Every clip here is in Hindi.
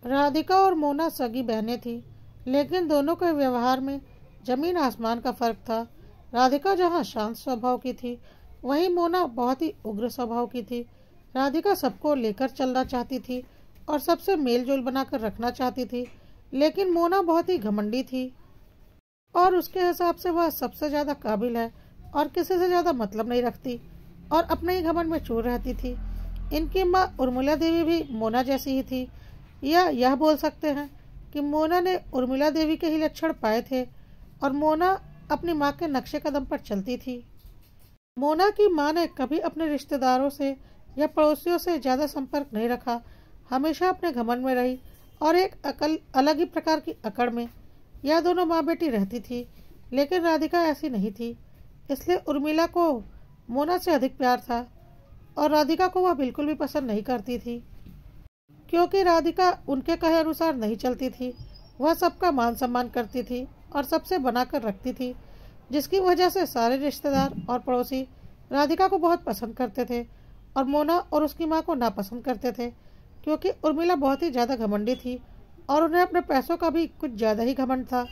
राधिका और मोना सगी बहनें थीं, लेकिन दोनों के व्यवहार में जमीन आसमान का फर्क था। राधिका जहाँ शांत स्वभाव की थी, वहीं मोना बहुत ही उग्र स्वभाव की थी। राधिका सबको लेकर चलना चाहती थी और सबसे मेलजोल बनाकर रखना चाहती थी, लेकिन मोना बहुत ही घमंडी थी और उसके हिसाब से वह सबसे ज्यादा काबिल है और किसी से ज्यादा मतलब नहीं रखती और अपने ही घमंड में चूर रहती थी। इनकी माँ उर्मिला देवी भी मोना जैसी ही थी, या यह बोल सकते हैं कि मोना ने उर्मिला देवी के ही लक्षण पाए थे और मोना अपनी माँ के नक्शे कदम पर चलती थी। मोना की माँ ने कभी अपने रिश्तेदारों से या पड़ोसियों से ज्यादा संपर्क नहीं रखा, हमेशा अपने घमंड में रही और एक अलग ही प्रकार की अकड़ में यह दोनों माँ बेटी रहती थी। लेकिन राधिका ऐसी नहीं थी, इसलिए उर्मिला को मोना से अधिक प्यार था और राधिका को वह बिल्कुल भी पसंद नहीं करती थी, क्योंकि राधिका उनके कहे अनुसार नहीं चलती थी। वह सबका मान सम्मान करती थी और सबसे बनाकर रखती थी, जिसकी वजह से सारे रिश्तेदार और पड़ोसी राधिका को बहुत पसंद करते थे और मोना और उसकी माँ को नापसंद करते थे, क्योंकि उर्मिला बहुत ही ज़्यादा घमंडी थी और उन्हें अपने पैसों का भी कुछ ज़्यादा ही घमंड था।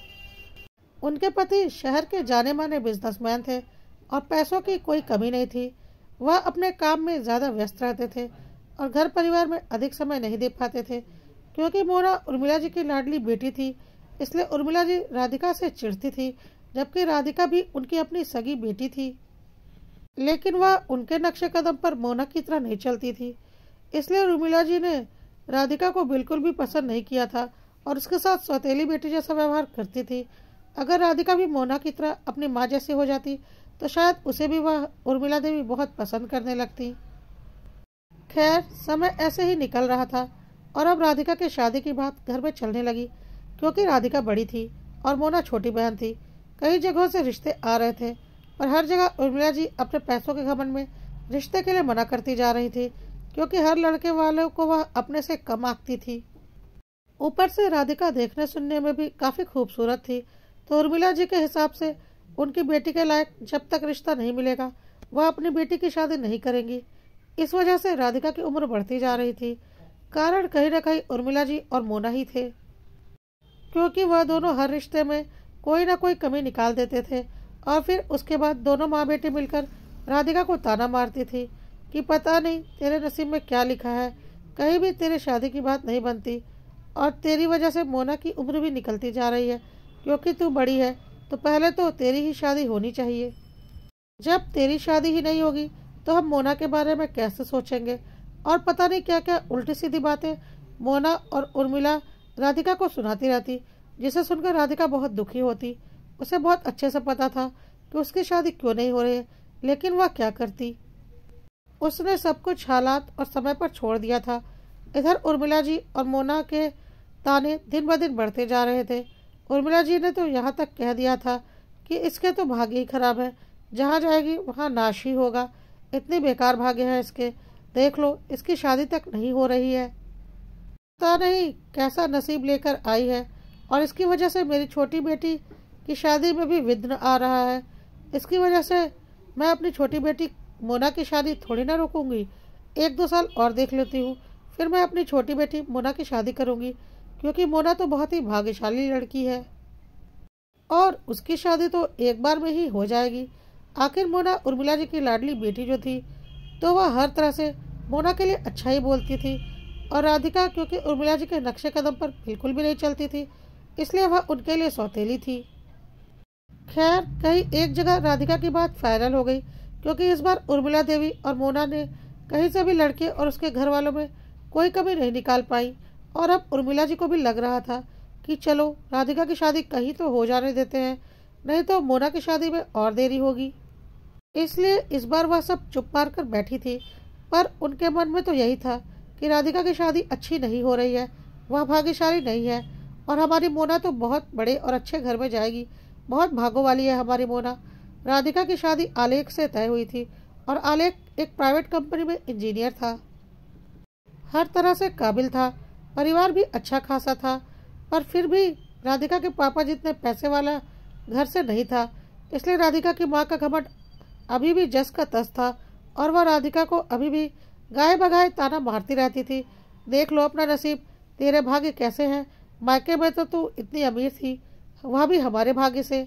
उनके पति शहर के जाने माने बिजनेसमैन थे और पैसों की कोई कमी नहीं थी। वह अपने काम में ज़्यादा व्यस्त रहते थे और घर परिवार में अधिक समय नहीं दे पाते थे। क्योंकि मोना उर्मिला जी की लाडली बेटी थी, इसलिए उर्मिला जी राधिका से चिढ़ती थी, जबकि राधिका भी उनकी अपनी सगी बेटी थी। लेकिन वह उनके नक्शे कदम पर मोना की तरह नहीं चलती थी, इसलिए उर्मिला जी ने राधिका को बिल्कुल भी पसंद नहीं किया था और उसके साथ सौतेली बेटी जैसा व्यवहार करती थी। अगर राधिका भी मोना की तरह अपनी माँ जैसी हो जाती तो शायद उसे भी वह उर्मिला देवी बहुत पसंद करने लगती। खैर, समय ऐसे ही निकल रहा था और अब राधिका की शादी की बात घर में चलने लगी, क्योंकि राधिका बड़ी थी और मोना छोटी बहन थी। कई जगहों से रिश्ते आ रहे थे, पर हर जगह उर्मिला जी अपने पैसों के घमंड में रिश्ते के लिए मना करती जा रही थी, क्योंकि हर लड़के वालों को वह अपने से कम आंकती थी। ऊपर से राधिका देखने सुनने में भी काफी खूबसूरत थी, तो उर्मिला जी के हिसाब से उनकी बेटी के लायक जब तक रिश्ता नहीं मिलेगा, वह अपनी बेटी की शादी नहीं करेंगी। इस वजह से राधिका की उम्र बढ़ती जा रही थी। कारण कहीं न कहीं उर्मिला जी और मोना ही थे, क्योंकि वह दोनों हर रिश्ते में कोई ना कोई कमी निकाल देते थे और फिर उसके बाद दोनों माँ बेटी मिलकर राधिका को ताना मारती थी कि पता नहीं तेरे नसीब में क्या लिखा है, कहीं भी तेरे शादी की बात नहीं बनती और तेरी वजह से मोना की उम्र भी निकलती जा रही है। क्योंकि तू बड़ी है तो पहले तो तेरी ही शादी होनी चाहिए। जब तेरी शादी ही नहीं होगी तो हम मोना के बारे में कैसे सोचेंगे। और पता नहीं क्या क्या उल्टी सीधी बातें मोना और उर्मिला राधिका को सुनाती रहती, जिसे सुनकर राधिका बहुत दुखी होती। उसे बहुत अच्छे से पता था कि उसकी शादी क्यों नहीं हो रही है, लेकिन वह क्या करती। उसने सब कुछ हालात और समय पर छोड़ दिया था। इधर उर्मिला जी और मोना के ताने दिन ब दिन बढ़ते जा रहे थे। उर्मिला जी ने तो यहाँ तक कह दिया था कि इसके तो भाग्य ही खराब है, जहाँ जाएगी वहाँ नाश ही होगा, इतनी बेकार भाग्य है इसके, देख लो इसकी शादी तक नहीं हो रही है, पता नहीं कैसा नसीब लेकर आई है और इसकी वजह से मेरी छोटी बेटी की शादी में भी विघ्न आ रहा है। इसकी वजह से मैं अपनी छोटी बेटी मोना की शादी थोड़ी ना रोकूंगी, 1-2 साल और देख लेती हूँ, फिर मैं अपनी छोटी बेटी मोना की शादी करूंगी, क्योंकि मोना तो बहुत ही भाग्यशाली लड़की है और उसकी शादी तो एक बार में ही हो जाएगी। आखिर मोना उर्मिला जी की लाडली बेटी जो थी, तो वह हर तरह से मोना के लिए अच्छा ही बोलती थी और राधिका क्योंकि उर्मिला जी के नक्शे कदम पर बिल्कुल भी नहीं चलती थी, इसलिए वह उनके लिए सौतेली थी। खैर, कहीं एक जगह राधिका की बात वायरल हो गई, क्योंकि इस बार उर्मिला देवी और मोना ने कहीं से भी लड़के और उसके घर वालों में कोई कमी नहीं निकाल पाई और अब उर्मिला जी को भी लग रहा था कि चलो राधिका की शादी कहीं तो हो जाने देते हैं, नहीं तो मोना की शादी में और देरी होगी। इसलिए इस बार वह सब चुप मार कर बैठी थी, पर उनके मन में तो यही था कि राधिका की शादी अच्छी नहीं हो रही है, वह भाग्यशाली नहीं है और हमारी मोना तो बहुत बड़े और अच्छे घर में जाएगी, बहुत भागों वाली है हमारी मोना। राधिका की शादी आलेख से तय हुई थी और आलेख एक प्राइवेट कंपनी में इंजीनियर था, हर तरह से काबिल था, परिवार भी अच्छा खासा था, पर फिर भी राधिका के पापा जितने पैसे वाला घर से नहीं था, इसलिए राधिका की माँ का घमंड अभी भी जस का तस था और वह राधिका को अभी भी गाय बगाए ताना मारती रहती थी, देख लो अपना नसीब, तेरे भाग्य कैसे हैं? मायके में तो तू इतनी अमीर थी, वह भी हमारे भाग्य से।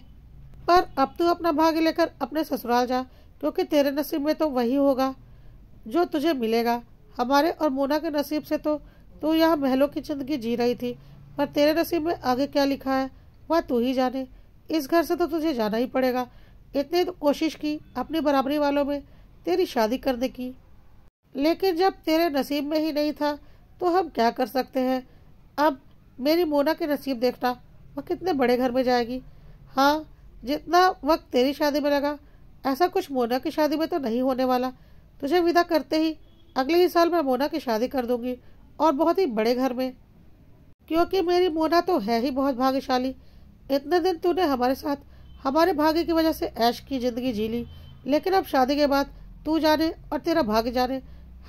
पर अब तू अपना भाग्य लेकर अपने ससुराल जा, क्योंकि तेरे नसीब में तो वही होगा जो तुझे मिलेगा। हमारे और मोना के नसीब से तो तू यहाँ महलों की जिंदगी जी रही थी, पर तेरे नसीब में आगे क्या लिखा है वह तू ही जाने। इस घर से तो तुझे जाना ही पड़ेगा। इतनी तो कोशिश की अपनी बराबरी वालों में तेरी शादी करने की, लेकिन जब तेरे नसीब में ही नहीं था तो हम क्या कर सकते हैं। अब मेरी मोना के नसीब देखना, वह कितने बड़े घर में जाएगी। हाँ, जितना वक्त तेरी शादी में लगा, ऐसा कुछ मोना की शादी में तो नहीं होने वाला। तुझे विदा करते ही अगले ही साल मैं मोना की शादी कर दूंगी, और बहुत ही बड़े घर में, क्योंकि मेरी मोना तो है ही बहुत भाग्यशाली। इतने दिन तूने हमारे साथ हमारे भाग्य की वजह से ऐश की जिंदगी जी ली, लेकिन अब शादी के बाद तू जाने और तेरा भाग्य जाने।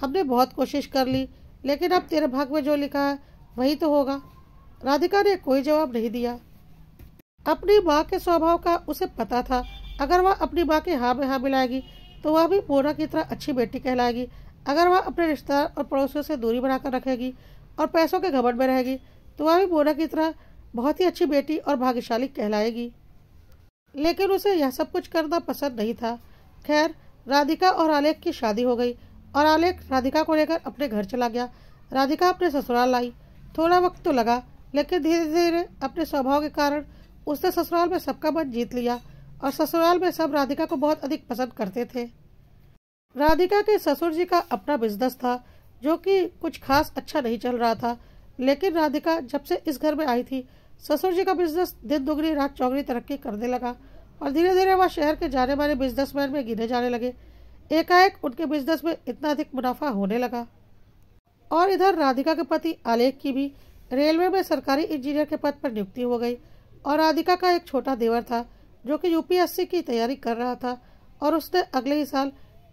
हमने बहुत कोशिश कर ली, लेकिन अब तेरे भाग्य में जो लिखा है वही तो होगा। राधिका ने कोई जवाब नहीं दिया। अपनी माँ के स्वभाव का उसे पता था। अगर वह अपनी माँ के हाँ में हाँ मिलाएगी तो वह भी मोना की तरह अच्छी बेटी कहलाएगी। अगर वह अपने रिश्तेदार और पड़ोसियों से दूरी बनाकर रखेगी और पैसों के घमंड में रहेगी तो वह भी मोना की तरह बहुत ही अच्छी बेटी और भाग्यशाली कहलाएगी। लेकिन उसे यह सब कुछ करना पसंद नहीं था। खैर, राधिका और आलेख की शादी हो गई और आलेख राधिका को लेकर अपने घर चला गया। राधिका अपने ससुराल आई। थोड़ा वक्त तो लगा, लेकिन धीरे धीरे अपने स्वभाव के कारण उसने ससुराल में सबका मन जीत लिया और ससुराल में सब राधिका को बहुत अधिक पसंद करते थे। राधिका के ससुर जी का अपना बिजनेस था, जो कि कुछ खास अच्छा नहीं चल रहा था। लेकिन राधिका जब से इस घर में आई थी, ससुर जी का बिजनेस दिन दुगनी रात चौगनी तरक्की करने लगा और धीरे धीरे वह शहर के जाने माने बिजनेसमैन में गिने जाने लगे। एकाएक उनके बिजनेस में इतना अधिक मुनाफा होने लगा। और इधर राधिका के पति आलेख की भी रेलवे में सरकारी इंजीनियर के पद पर नियुक्ति हो गई। और राधिका का एक छोटा देवर था जो कि यूपीएससी की तैयारी कर रहा था, और उसने अगले ही साल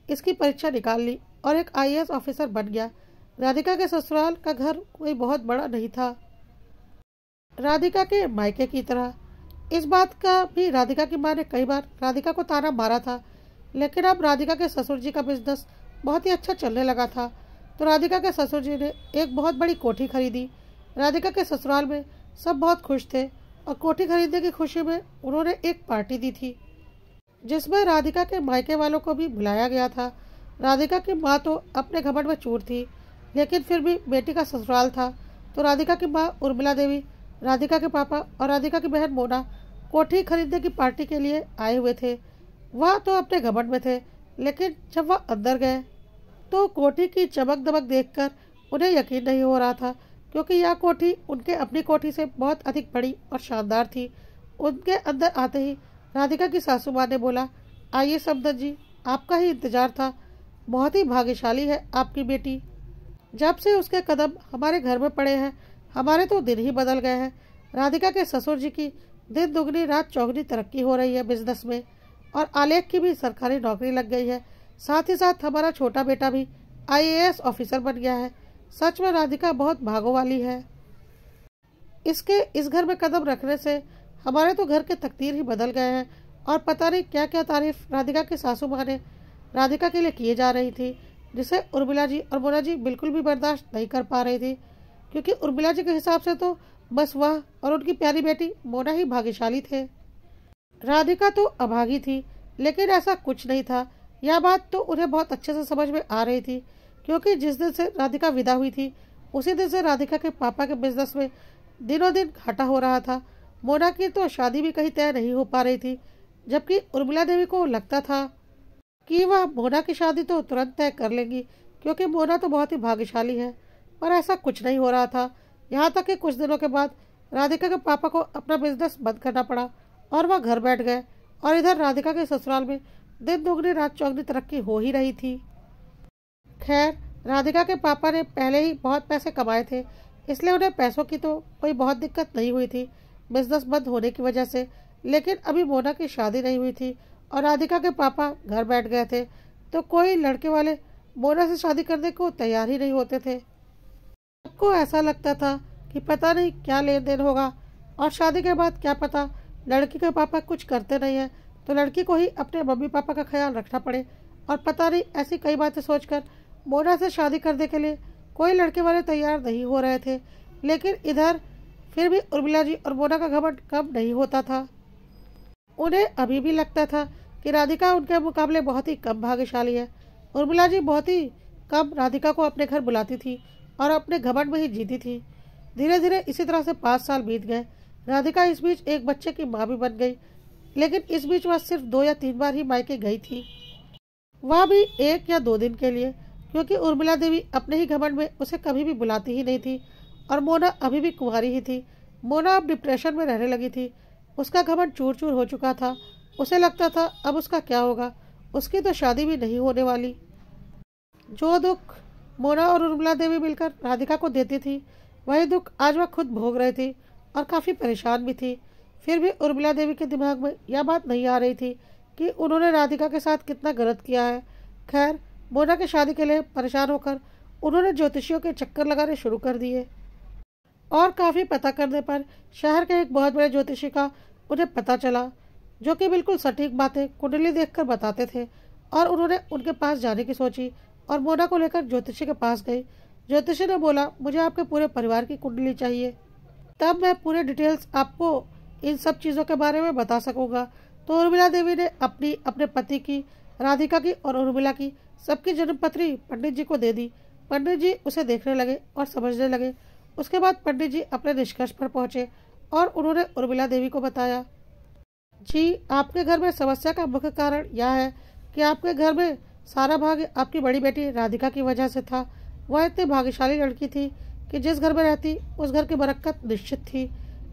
इसकी परीक्षा निकाल ली और एक आईएएस ऑफिसर बन गया। राधिका के ससुराल का घर कोई बहुत बड़ा नहीं था, राधिका के मायके की तरह। इस बात का भी राधिका की माँ ने कई बार राधिका को ताना मारा था। लेकिन अब राधिका के ससुर जी का बिजनेस बहुत ही अच्छा चलने लगा था, तो राधिका के ससुर जी ने एक बहुत बड़ी कोठी खरीदी। राधिका के ससुराल में सब बहुत खुश थे और कोठी खरीदने की खुशी में उन्होंने एक पार्टी दी थी, जिसमें राधिका के मायके वालों को भी बुलाया गया था। राधिका की माँ तो अपने घमंड में चूर थी, लेकिन फिर भी बेटी का ससुराल था, तो राधिका की माँ उर्मिला देवी, राधिका के पापा और राधिका की बहन मोना कोठी खरीदने की पार्टी के लिए आए हुए थे। वह तो अपने घमंड में थे, लेकिन जब वह अंदर गए तो कोठी की चमक दमक देखकर उन्हें यकीन नहीं हो रहा था, क्योंकि यह कोठी उनके अपनी कोठी से बहुत अधिक बड़ी और शानदार थी। उनके अंदर आते ही राधिका की सासू माँ ने बोला, आइए समदन जी, आपका ही इंतजार था। बहुत ही भाग्यशाली है आपकी बेटी। जब से उसके कदम हमारे घर में पड़े हैं, हमारे तो दिन ही बदल गए हैं। राधिका के ससुर जी की दिन दुगनी रात चौगनी तरक्की हो रही है बिजनेस में, और आलेख की भी सरकारी नौकरी लग गई है। साथ ही साथ हमारा छोटा बेटा भी आईएएस ऑफिसर बन गया है। सच में राधिका बहुत भागों वाली है। इसके इस घर में कदम रखने से हमारे तो घर के तकदीर ही बदल गए हैं। और पता नहीं क्या क्या तारीफ राधिका के सासू माँ ने राधिका के लिए किए जा रही थी, जिसे उर्मिला जी और मोना जी बिल्कुल भी बर्दाश्त नहीं कर पा रही थी, क्योंकि उर्मिला जी के हिसाब से तो बस वह और उनकी प्यारी बेटी मोना ही भाग्यशाली थे। राधिका तो अभागी थी, लेकिन ऐसा कुछ नहीं था। यह बात तो उन्हें बहुत अच्छे से समझ में आ रही थी, क्योंकि जिस दिन से राधिका विदा हुई थी उसी दिन से राधिका के पापा के बिजनेस में दिनों दिन घाटा हो रहा था। मोना की तो शादी भी कहीं तय नहीं हो पा रही थी, जबकि उर्मिला देवी को लगता था कि वह मोना की शादी तो तुरंत तय कर लेंगी, क्योंकि मोना तो बहुत ही भाग्यशाली है। पर ऐसा कुछ नहीं हो रहा था। यहाँ तक कि कुछ दिनों के बाद राधिका के पापा को अपना बिजनेस बंद करना पड़ा और वह घर बैठ गए, और इधर राधिका के ससुराल में दिन दुगनी रात चौगनी तरक्की हो ही रही थी। खैर, राधिका के पापा ने पहले ही बहुत पैसे कमाए थे, इसलिए उन्हें पैसों की तो कोई बहुत दिक्कत नहीं हुई थी बिजनेस बंद होने की वजह से। लेकिन अभी मोना की शादी नहीं हुई थी और राधिका के पापा घर बैठ गए थे, तो कोई लड़के वाले मोना से शादी करने को तैयार ही नहीं होते थे। सबको ऐसा लगता था कि पता नहीं क्या लेन देन होगा, और शादी के बाद क्या पता लड़की के पापा कुछ करते नहीं है तो लड़की को ही अपने मम्मी पापा का ख्याल रखना पड़े। और पता नहीं ऐसी कई बातें सोचकर मोना से शादी करने के लिए कोई लड़के वाले तैयार नहीं हो रहे थे। लेकिन इधर फिर भी उर्मिला जी और मोना का घमंड कम नहीं होता था। उन्हें अभी भी लगता था कि राधिका उनके मुकाबले बहुत ही कम भाग्यशाली है। उर्मिला जी बहुत ही कम राधिका को अपने घर बुलाती थी और अपने घमंड में ही जीती थी। धीरे धीरे इसी तरह से 5 साल बीत गए। राधिका इस बीच एक बच्चे की माँ भी बन गई, लेकिन इस बीच वह सिर्फ 2 या 3 बार ही मायके गई थी, वह भी 1 या 2 दिन के लिए, क्योंकि उर्मिला देवी अपने ही घमंड में उसे कभी भी बुलाती ही नहीं थी। और मोना अभी भी कुंवारी ही थी। मोना अब डिप्रेशन में रहने लगी थी। उसका घमंड चूर चूर हो चुका था। उसे लगता था अब उसका क्या होगा, उसकी तो शादी भी नहीं होने वाली। जो दुख मोना और उर्मिला देवी मिलकर राधिका को देती थी, वही दुख आज वह खुद भोग रही थी और काफ़ी परेशान भी थी। फिर भी उर्मिला देवी के दिमाग में यह बात नहीं आ रही थी कि उन्होंने राधिका के साथ कितना गलत किया है। खैर, मोना की शादी के लिए परेशान होकर उन्होंने ज्योतिषियों के चक्कर लगाने शुरू कर दिए और काफ़ी पता करने पर शहर के एक बहुत बड़े ज्योतिषी का उन्हें पता चला, जो कि बिल्कुल सटीक बातें कुंडली देखकर बताते थे। और उन्होंने उनके पास जाने की सोची और मोना को लेकर ज्योतिषी के पास गई। ज्योतिषी ने बोला, मुझे आपके पूरे परिवार की कुंडली चाहिए, तब मैं पूरे डिटेल्स आपको इन सब चीज़ों के बारे में बता सकूंगा। तो उर्मिला देवी ने अपने पति की, राधिका की और उर्मिला की सबकी जन्मपत्री पंडित जी को दे दी। पंडित जी उसे देखने लगे और समझने लगे। उसके बाद पंडित जी अपने निष्कर्ष पर पहुंचे और उन्होंने उर्मिला देवी को बताया, जी आपके घर में समस्या का मुख्य कारण यह है कि आपके घर में सारा भाग्य आपकी बड़ी बेटी राधिका की वजह से था। वह इतनी भाग्यशाली लड़की थी कि जिस घर में रहती उस घर की बरकत निश्चित थी।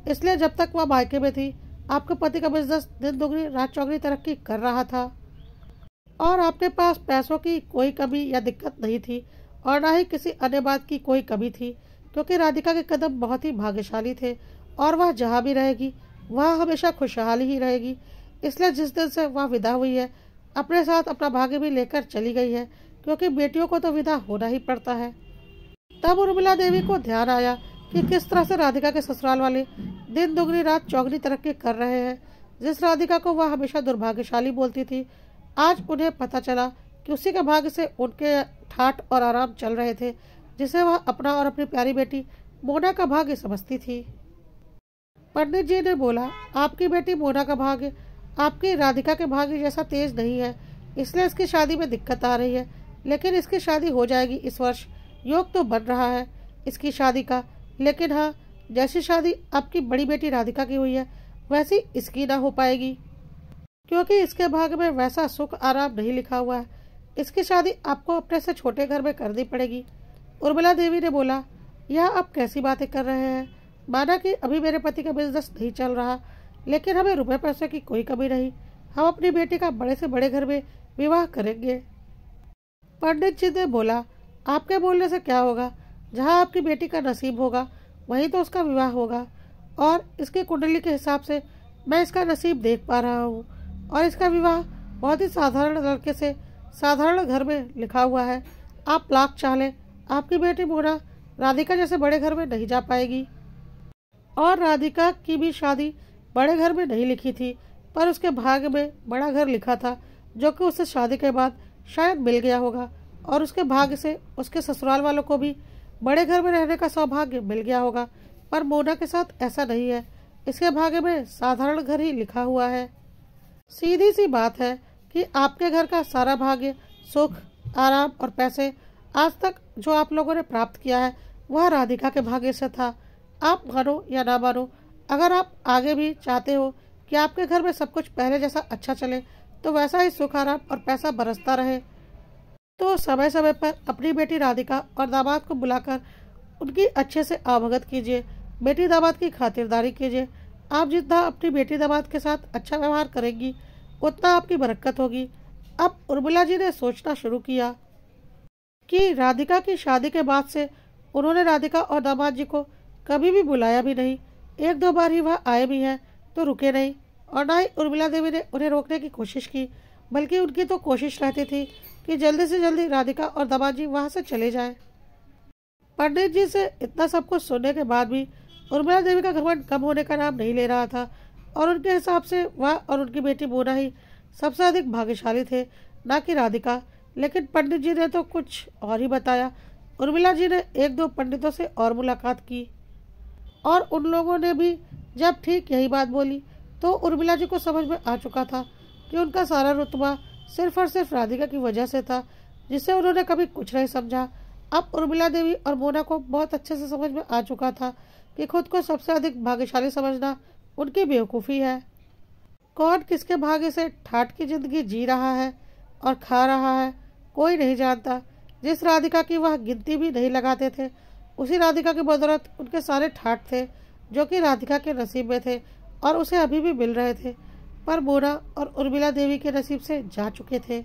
इसलिए जब तक वह मायके में थी, आपके पति का बिजनेस दिन दुगनी रात चौगनी तरक्की कर रहा था और आपके पास पैसों की कोई कमी या दिक्कत नहीं थी और न ही किसी अन्य बात की कोई कमी थी, क्योंकि राधिका के कदम बहुत ही भाग्यशाली थे और वह जहाँ भी रहेगी वह हमेशा खुशहाली ही रहेगी। इसलिए जिस दिन से वह विदा हुई है, अपने साथ अपना भाग्य भी लेकर चली गई है, क्योंकि बेटियों को तो विदा होना ही पड़ता है। तब उर्मिला देवी को ध्यान आया कि किस तरह से राधिका के ससुराल वाले दिन दुगनी रात चौगनी तरक्की कर रहे हैं। जिस राधिका को वह हमेशा दुर्भाग्यशाली बोलती थी, आज उन्हें पता चला कि उसी के भाग्य से उनके ठाठ और आराम चल रहे थे, जिसे वह अपना और अपनी प्यारी बेटी मोना का भाग्य समझती थी। पंडित जी ने बोला, आपकी बेटी मोना का भाग्य आपकी राधिका के भाग्य जैसा तेज नहीं है, इसलिए इसकी शादी में दिक्कत आ रही है, लेकिन इसकी शादी हो जाएगी इस वर्ष। योग तो बन रहा है इसकी शादी का, लेकिन हाँ, जैसी शादी आपकी बड़ी बेटी राधिका की हुई है वैसी इसकी ना हो पाएगी, क्योंकि इसके भाग्य में वैसा सुख आराम नहीं लिखा हुआ है। इसकी शादी आपको अपने से छोटे घर में करनी पड़ेगी। उर्मिला देवी ने बोला, यह आप कैसी बातें कर रहे हैं? माना कि अभी मेरे पति का बिजनेस नहीं चल रहा, लेकिन हमें रुपए पैसे की कोई कमी नहीं। हम अपनी बेटी का बड़े से बड़े घर में विवाह करेंगे। पंडित जी ने बोला, आपके बोलने से क्या होगा? जहाँ आपकी बेटी का नसीब होगा वहीं तो उसका विवाह होगा, और इसकी कुंडली के हिसाब से मैं इसका नसीब देख पा रहा हूँ, और इसका विवाह बहुत ही साधारण लड़के से साधारण घर में लिखा हुआ है। आप लाख चाहें, आपकी बेटी मोना राधिका जैसे बड़े घर में नहीं जा पाएगी। और राधिका की भी शादी बड़े घर में नहीं लिखी थी, पर उसके भाग्य में बड़ा घर लिखा था, जो कि उसे शादी के बाद शायद मिल गया होगा, और उसके भाग्य से उसके ससुराल वालों को भी बड़े घर में रहने का सौभाग्य मिल गया होगा। पर मोना के साथ ऐसा नहीं है, इसके भाग्य में साधारण घर ही लिखा हुआ है। सीधी सी बात है कि आपके घर का सारा भाग्य, सुख, आराम और पैसे आज तक जो आप लोगों ने प्राप्त किया है वह राधिका के भाग्य से था। आप मानो या ना मानो, अगर आप आगे भी चाहते हो कि आपके घर में सब कुछ पहले जैसा अच्छा चले, तो वैसा ही सुख, आराम और पैसा बरसता रहे, तो समय समय पर अपनी बेटी राधिका और दामाद को बुलाकर उनकी अच्छे से आवभगत कीजिए। बेटी दामाद की खातिरदारी कीजिए। आप जितना अपनी बेटी दामाद के साथ अच्छा व्यवहार करेंगी, उतना आपकी बरकत होगी। अब उर्मिला जी ने सोचना शुरू किया कि राधिका की शादी के बाद से उन्होंने राधिका और दामाद जी को कभी भी बुलाया भी नहीं। 1-2 बार ही वह आए भी हैं तो रुके नहीं, और ना ही उर्मिला देवी ने उन्हें रोकने की कोशिश की, बल्कि उनकी तो कोशिश रहती थी कि जल्दी से जल्दी राधिका और दामाद जी वहाँ से चले जाएं। पंडित जी से इतना सब कुछ सुनने के बाद भी उर्मिला देवी का घमंड कम होने का नाम नहीं ले रहा था, और उनके हिसाब से वह और उनकी बेटी मोना ही सबसे अधिक भाग्यशाली थे, ना कि राधिका। लेकिन पंडित जी ने तो कुछ और ही बताया। उर्मिला जी ने 1-2 पंडितों से और मुलाकात की। और उन लोगों ने भी जब ठीक यही बात बोली तो उर्मिला जी को समझ में आ चुका था कि उनका सारा रुतबा सिर्फ और सिर्फ राधिका की वजह से था, जिससे उन्होंने कभी कुछ नहीं समझा। अब उर्मिला देवी और मोना को बहुत अच्छे से समझ में आ चुका था कि खुद को सबसे अधिक भाग्यशाली समझना उनकी बेवकूफ़ी है। कौन किसके भाग्य से ठाठ की जिंदगी जी रहा है और खा रहा है कोई नहीं जानता। जिस राधिका की वह गिनती भी नहीं लगाते थे, उसी राधिका की बदौलत उनके सारे ठाठ थे जो कि राधिका के नसीब में थे और उसे अभी भी मिल रहे थे, पर मोना और उर्मिला देवी के नसीब से जा चुके थे।